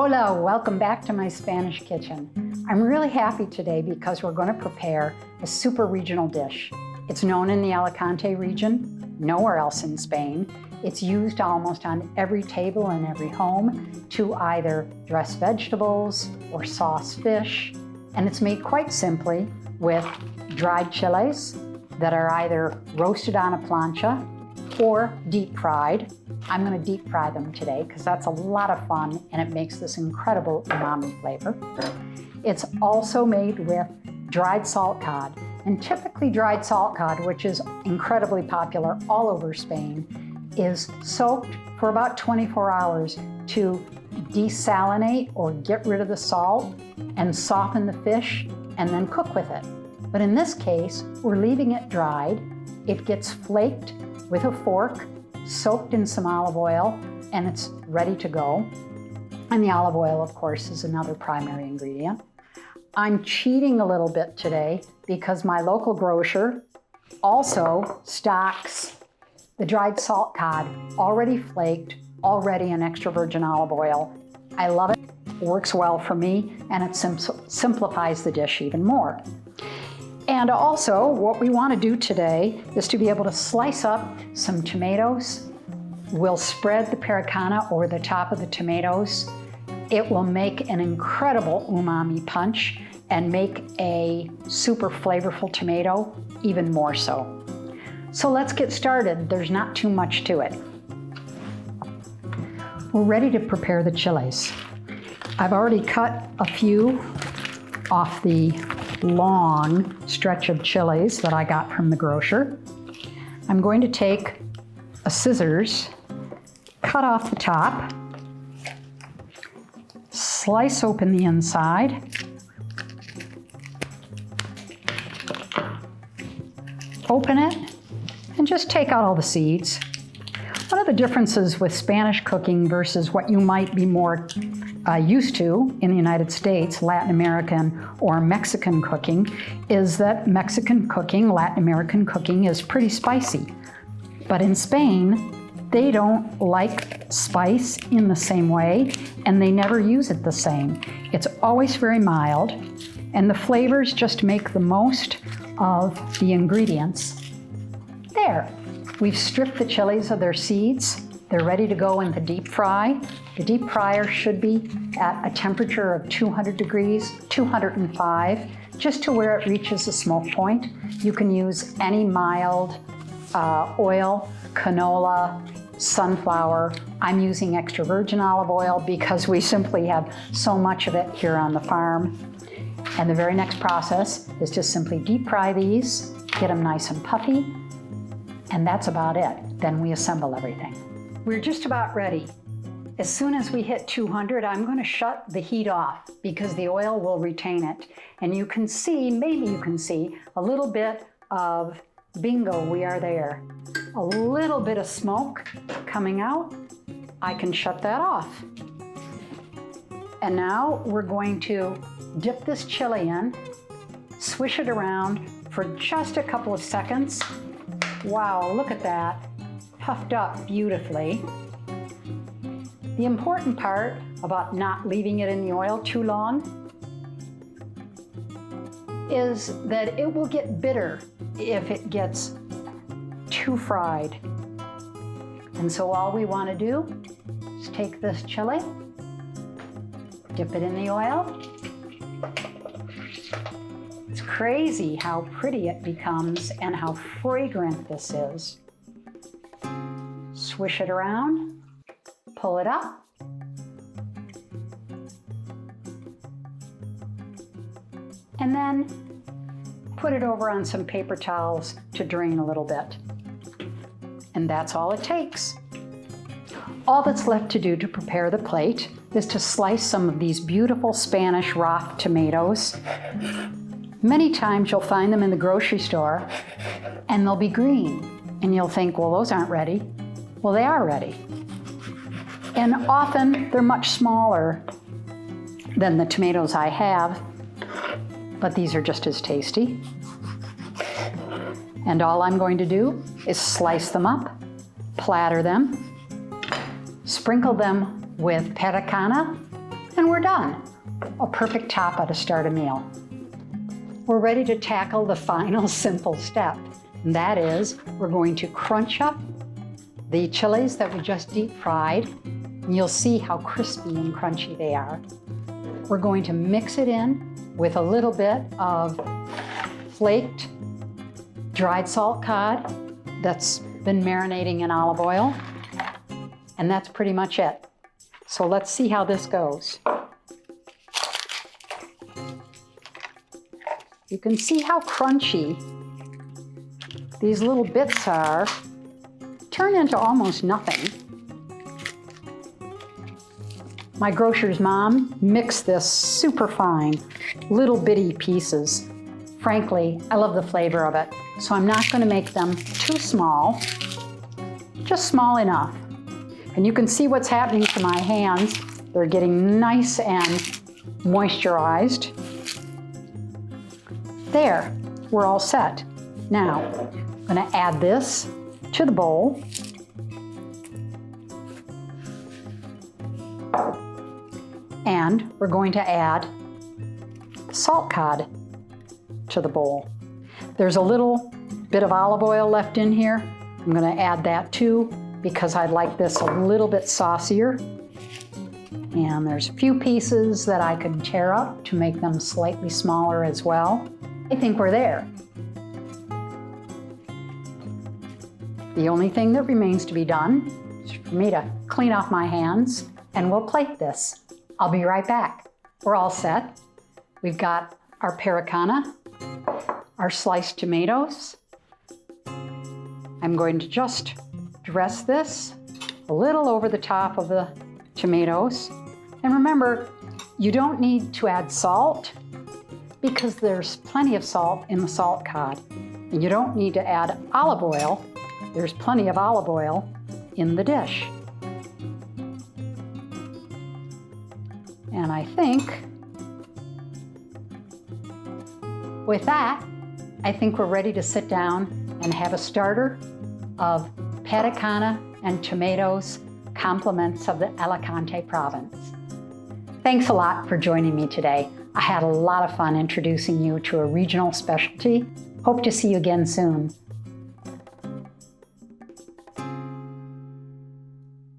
Hola, welcome back to my Spanish kitchen. I'm really happy today because we're going to prepare a super regional dish. It's known in the Alicante region, nowhere else in Spain. It's used almost on every table in every home to either dress vegetables or sauce fish. And it's made quite simply with dried chiles that are either roasted on a plancha or deep fried. I'm going to deep fry them today because that's a lot of fun and it makes this incredible umami flavor. It's also made with dried salt cod, and typically dried salt cod, which is incredibly popular all over Spain, is soaked for about 24 hours to desalinate or get rid of the salt and soften the fish and then cook with it. But in this case, we're leaving it dried. It gets flaked with a fork, soaked in some olive oil, and it's ready to go. And the olive oil, of course, is another primary ingredient. I'm cheating a little bit today because my local grocer also stocks the dried salt cod, already flaked, already in extra virgin olive oil. I love it, works well for me, and it simplifies the dish even more. And also, what we want to do today is to be able to slice up some tomatoes. We'll spread the pericana over the top of the tomatoes. It will make an incredible umami punch and make a super flavorful tomato even more so. So let's get started. There's not too much to it. We're ready to prepare the chiles. I've already cut a few off the long stretch of chiles that I got from the grocer. I'm going to take a scissors, cut off the top, slice open the inside, open it, and just take out all the seeds. One of the differences with Spanish cooking versus what you might be more used to in the United States, Latin American or Mexican cooking, is that Mexican cooking, Latin American cooking is pretty spicy. But in Spain, they don't like spice in the same way, and they never use it the same. It's always very mild, and the flavors just make the most of the ingredients. There, we've stripped the chiles of their seeds. They're ready to go in the deep fry. The deep fryer should be at a temperature of 200 degrees, 205, just to where it reaches the smoke point. You can use any mild oil, canola, sunflower. I'm using extra virgin olive oil because we simply have so much of it here on the farm. And the very next process is to simply deep fry these, get them nice and puffy, and that's about it. Then we assemble everything. We're just about ready. As soon as we hit 200, I'm going to shut the heat off because the oil will retain it. And you can see, maybe you can see, a little bit of bingo, we are there. A little bit of smoke coming out. I can shut that off. And now we're going to dip this chili in, swish it around for just a couple of seconds. Wow, look at that. Puffed up beautifully. The important part about not leaving it in the oil too long is that it will get bitter if it gets too fried. And so all we want to do is take this chili, dip it in the oil. It's crazy how pretty it becomes and how fragrant this is. Swish it around, pull it up, and then put it over on some paper towels to drain a little bit. And that's all it takes. All that's left to do to prepare the plate is to slice some of these beautiful Spanish raw tomatoes. Many times you'll find them in the grocery store and they'll be green. And you'll think, well, those aren't ready. Well, they are ready. And often they're much smaller than the tomatoes I have, but these are just as tasty. And all I'm going to do is slice them up, platter them, sprinkle them with pericana, And we're done. A perfect tapa to start a meal. We're ready to tackle the final simple step. And that is, we're going to crunch up the chilies that we just deep fried. And you'll see how crispy and crunchy they are. We're going to mix it in with a little bit of flaked dried salt cod that's been marinating in olive oil. And that's pretty much it. So let's see how this goes. You can see how crunchy these little bits are. Turn into almost nothing. My grocer's mom mixed this super fine, little bitty pieces. Frankly, I love the flavor of it, so I'm not going to make them too small, just small enough. And you can see what's happening to my hands. They're getting nice and moisturized. There, we're all set. Now, I'm going to add this to the bowl. And we're going to add salt cod to the bowl. There's a little bit of olive oil left in here. I'm going to add that too because I'd like this a little bit saucier. And there's a few pieces that I could tear up to make them slightly smaller as well. I think we're there. The only thing that remains to be done is for me to clean off my hands and we'll plate this. I'll be right back. We're all set. We've got our pericana, our sliced tomatoes. I'm going to just dress this a little over the top of the tomatoes. And remember, you don't need to add salt because there's plenty of salt in the salt cod. And you don't need to add olive oil. There's plenty of olive oil in the dish. And I think with that, I think we're ready to sit down and have a starter of pericana and tomatoes, compliments of the Alicante province. Thanks a lot for joining me today. I had a lot of fun introducing you to a regional specialty. Hope to see you again soon.